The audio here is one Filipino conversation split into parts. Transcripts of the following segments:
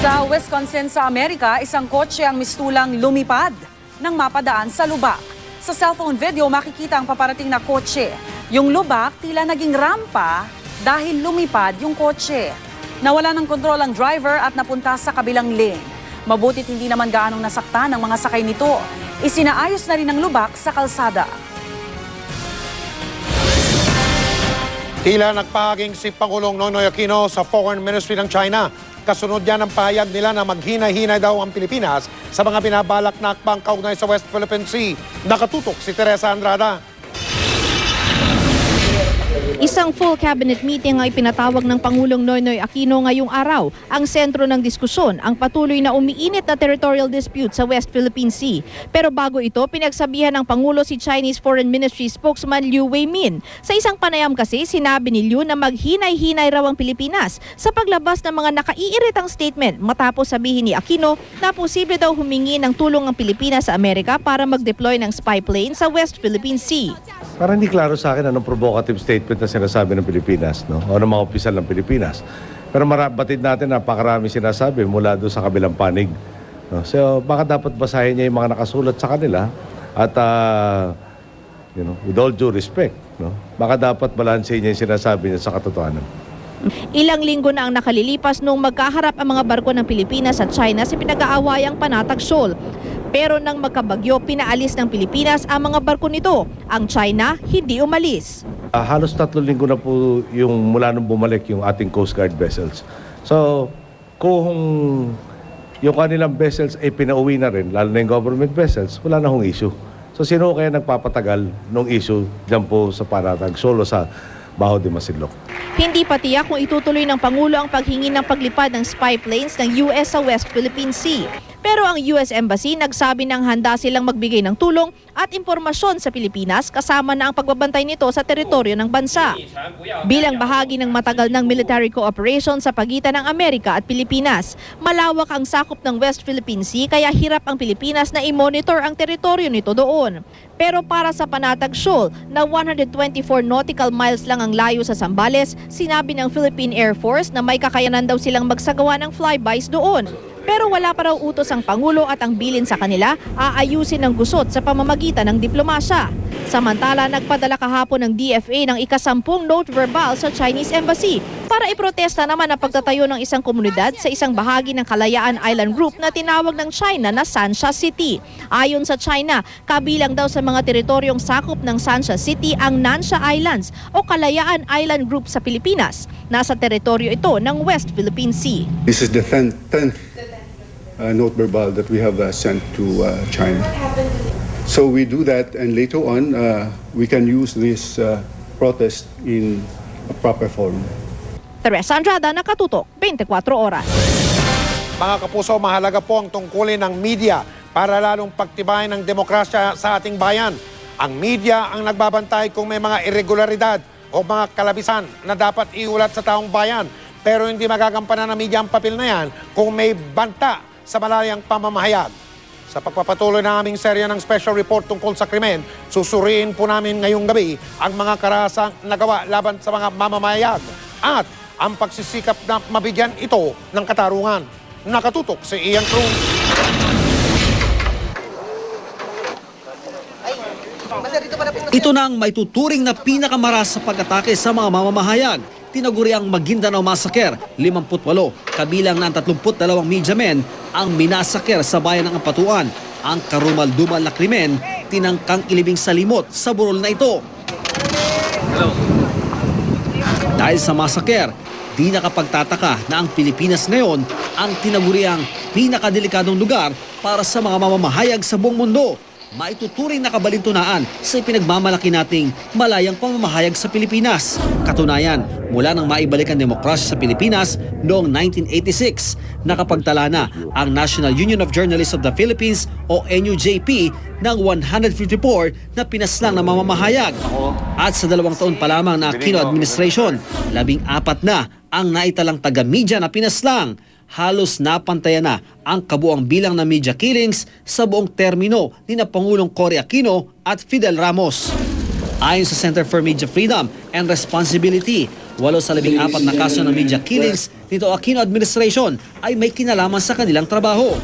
Sa Wisconsin sa Amerika, isang kotse ang mistulang lumipad nang mapadaan sa lubak. Sa cellphone video, makikita ang paparating na kotse. Yung lubak tila naging rampa dahil lumipad yung kotse. Nawala ng kontrol ang driver at napunta sa kabilang lane. Mabutit hindi naman gaanong nasaktan ang mga sakay nito. Isinaayos na rin ang lubak sa kalsada. Tila nagpahaging si Pangulong Noynoy Aquino sa Foreign Ministry ng China. Kasunod yan ang pahayag nila na maghinay-hinay daw ang Pilipinas sa mga binabalak na akbang kaugnay sa West Philippine Sea. Nakatutok si Teresa Andrada. Isang full cabinet meeting ang ipinatawag ng Pangulong Noynoy Aquino ngayong araw. Ang sentro ng diskusyon, ang patuloy na umiinit na territorial dispute sa West Philippine Sea. Pero bago ito, pinagsabihan ng Pangulo si Chinese Foreign Ministry spokesman Liu Weimin. Sa isang panayam kasi, sinabi ni Liu na maghinay-hinay raw ang Pilipinas sa paglabas ng mga nakaiiritang statement matapos sabihin ni Aquino na posible daw humingi ng tulong ang Pilipinas sa Amerika para mag-deploy ng spy plane sa West Philippine Sea. Parang hindi klaro sa akin anong provocative statement na sinasabi ng Pilipinas, no? O ng mga opisyal ng Pilipinas. Pero batid natin, napakarami sinasabi mula doon sa kabilang panig. No? So baka dapat basahin niya yung mga nakasulat sa kanila at with all due respect, no? Baka dapat balansehin niya yung sinasabi niya sa katotohanan. Ilang linggo na ang nakalilipas nung magkaharap ang mga barko ng Pilipinas at China sa pinag-aawayang Panatag Shoal. Pero nang magkabagyo, pinaalis ng Pilipinas ang mga barko nito. Ang China, hindi umalis. Halos 3 linggo na po yung mula nung bumalik yung ating Coast Guard vessels. So, kung yung kanilang vessels ay pinauwi na rin, lalo na yung government vessels, wala na hong issue. So, sino kaya nagpapatagal ng issue dyan po sa Panatag Shoal o sa Baho de Masinloc? Hindi pa tiyak kung itutuloy ng Pangulo ang paghingi ng paglipad ng spy planes ng US sa West Philippine Sea. Pero ang US Embassy nagsabi ng handa silang magbigay ng tulong at impormasyon sa Pilipinas kasama na ang pagbabantay nito sa teritoryo ng bansa. Bilang bahagi ng matagal ng military cooperation sa pagitan ng Amerika at Pilipinas, malawak ang sakop ng West Philippine Sea kaya hirap ang Pilipinas na i-monitor ang teritoryo nito doon. Pero para sa Panatag Shoal na 124 nautical miles lang ang layo sa Zambales, sinabi ng Philippine Air Force na may kakayanan daw silang magsagawa ng flybys doon. Pero wala pa raw utos ang Pangulo at ang bilin sa kanila, aayusin ng gusot sa pamamagitan ng diplomasya. Samantala, nagpadala kahapon ng DFA ng ika-10 note verbal sa Chinese Embassy para iprotesta naman ang pagtatayo ng isang komunidad sa isang bahagi ng Kalayaan Island Group na tinawag ng China na Sansha City. Ayon sa China, kabilang daw sa mga teritoryong sakop ng Sansha City ang Nansha Islands o Kalayaan Island Group sa Pilipinas. Nasa teritoryo ito ng West Philippine Sea. This is the 10th note verbal that we have sent to China. So we do that, and later on we can use this protest in a proper forum. Teresa Andrada, Nakatutok, 24 Oras. Mga kapuso, mahalaga po ang tungkulin ng media para lalong pagtibayin ng demokrasya sa ating bayan. Ang media ang nagbabantay kung may mga irregularidad o mga kalabisan na dapat iulat sa taong bayan. Pero hindi magagampanan ng media ang papel na yan kung may banta sa malayang pamamahayag. Sa pagpapatuloy ng aming serya ng special report tungkol sa krimen, susuriin po namin ngayong gabi ang mga karahasang nagawa laban sa mga mamamahayag at ang pagsisikap na mabigyan ito ng katarungan. Nakatutok si Ian Cruz. Ito na ang maituturing na pinakamaras sa pag-atake sa mga mamamahayag. Tinaguri ang Maguindanao Massacre, 58, kabilang ng 32 media men ang minasaker sa bayan ng Ampatuan. Ang karumal-dumal na krimen, tinangkang ilibing sa limot sa burol na ito. Dahil sa massacre, di nakapagtataka na ang Pilipinas ngayon ang tinaguriang pinakadelikadong lugar para sa mga mamamahayag sa buong mundo. Maituturing na kabalintunaan sa ipinagmamalaki nating malayang pamamahayag sa Pilipinas. Katunayan, mula nang maibalik ang demokrasya sa Pilipinas noong 1986, nakapagtala na ang National Union of Journalists of the Philippines o NUJP ng 154 na pinaslang na mamamahayag. At sa 2 taon pa lamang na Aquino administration, 14 na ang naitalang taga-media na pinaslang. Halos napantayan na ang kabuang bilang ng media killings sa buong termino ni na Pangulong Cory Aquino at Fidel Ramos. Ayon sa Center for Media Freedom and Responsibility, 8 sa 14 na kaso ng media killings nito Aquino administration ay may kinalaman sa kanilang trabaho.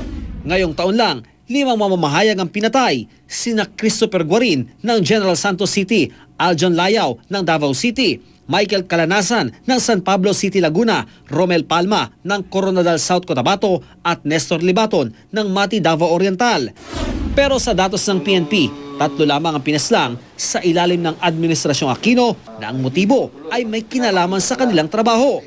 Ngayong taon lang, 5 mamamahayag ang pinatay, sina Christopher Guarin ng General Santos City, Aljon Layao ng Davao City, Michael Calanasan ng San Pablo City, Laguna, Romel Palma ng Coronadal South Cotabato at Nestor Libaton ng Mati, Davao Oriental. Pero sa datos ng PNP, 3 lamang ang pinaslang sa ilalim ng Administrasyong Aquino na ang motibo ay may kinalaman sa kanilang trabaho.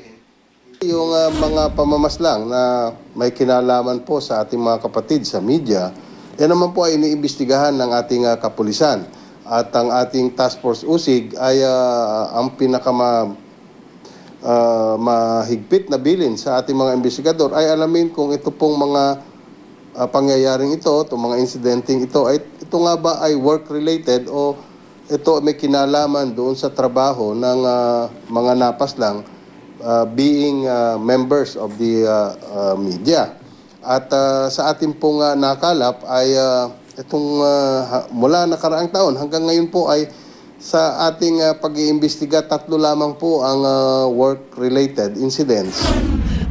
Yung mga pamamaslang na may kinalaman po sa ating mga kapatid sa media, yan naman po ay iniimbestigahan ng ating kapulisan. At ang ating Task Force Usig ay ang mahigpit na bilin sa ating mga investigador ay alamin kung ito pong mga pangyayaring ito, itong mga incidenting ito, ay ito nga ba ay work-related o ito may kinalaman doon sa trabaho ng mga napaslang being members of the media. At sa ating pong nakalap ay itong mula nakaraang taon hanggang ngayon po ay sa ating pag-iimbestiga 3 lamang po ang work-related incidents.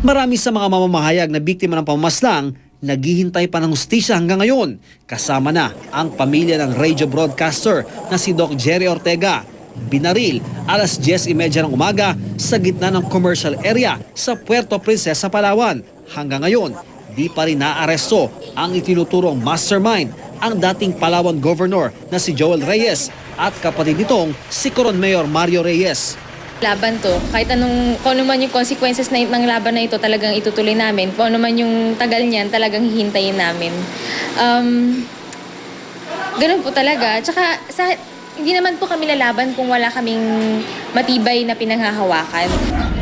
Marami sa mga mamamahayag na biktima ng pamamaslang naghihintay pa ng hustisya hanggang ngayon. Kasama na ang pamilya ng radio broadcaster na si Doc Jerry Ortega. Binaril alas 10:30 ng umaga sa gitna ng commercial area sa Puerto Princesa, Palawan. Hanggang ngayon, di pa rin naaresto ang itinuturong mastermind, ang dating Palawan Governor na si Joel Reyes at kapatid nitong si Coron Mayor Mario Reyes. Laban to, kahit kung ano man yung consequences ng laban na ito talagang itutuloy namin, kung ano man yung tagal niyan talagang hihintayin namin. Ganun po talaga. Tsaka hindi naman po kami lalaban kung wala kaming matibay na pinanghahawakan.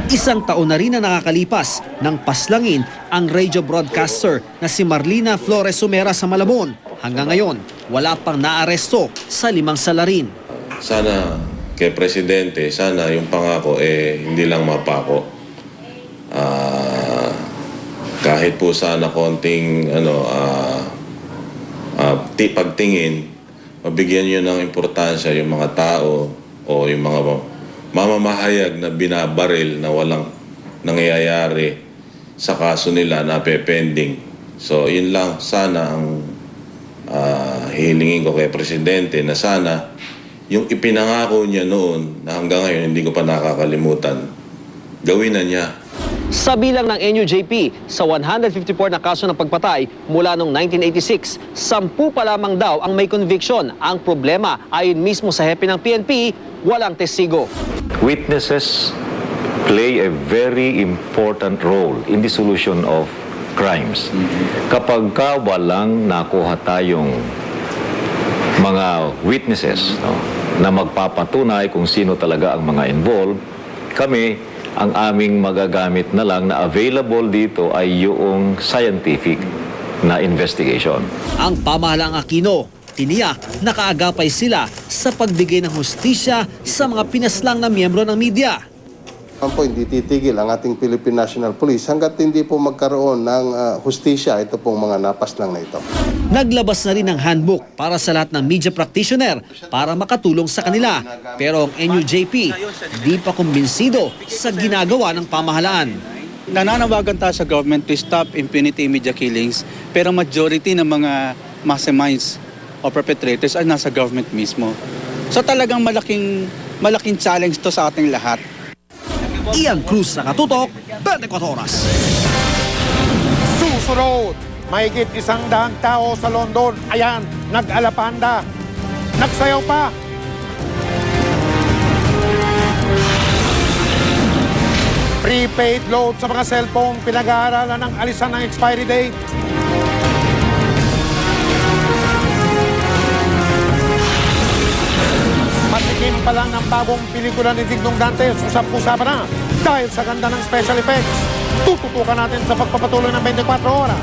1 taon na rin na nakakalipas nang paslangin ang radio broadcaster na si Marlina Flores Sumera sa Malabon. Hanggang ngayon, wala pang naaresto sa 5 salarin. Sana kay Presidente, sana yung pangako hindi lang mapako. Kahit po sana konting pagtingin, mabigyan nyo ng importansya yung mga tao o yung mga mamamahayag na binabaril na walang nangyayari sa kaso nila na pending. So yun lang sana ang hihilingin ko kay Presidente na sana yung ipinangako niya noon na hanggang ngayon hindi ko pa nakakalimutan, gawin na niya. Sa bilang ng NUJP, sa 154 na kaso ng pagpatay mula noong 1986, 10 pa lamang daw ang may conviction. Ang problema, ayon mismo sa hepe ng PNP, walang testigo. Witnesses play a very important role in the solution of crimes. Kapag walang nakuha tayong mga witnesses na magpapatunay kung sino talaga ang mga involved, kami, ang aming magagamit na lang na available dito ay yung scientific na investigation. Ang pamahalaang Aquino, tiniyak nakaagapay sila sa pagbigay ng hustisya sa mga pinaslang na miyembro ng media. Hindi titigil ang ating Philippine National Police hanggat hindi po magkaroon ng hustisya ito pong mga napaslang na ito. Naglabas na rin ng handbook para sa lahat ng media practitioner para makatulong sa kanila. Pero ang NUJP di pa kumbinsido sa ginagawa ng pamahalaan. Nananawagan tayo sa government to stop impunity media killings, pero majority ng mga masterminds o perpetrators ay nasa government mismo. So talagang malaking challenge to sa ating lahat. Ian Cruz sa Katutok, 24 Oras. Susunod, mahigit 100 tao sa London. Ayan, nag-alapanda. Nagsayaw pa. Prepaid load sa mga cellphone, pinag-aaralan ng alisan ng expiry date. Matikim pa lang ng bagong pelikula ni Digong Dantes, usap-usapan na dahil sa ganda ng special effects. Tututukan natin sa pagpapatuloy ng 24 oras.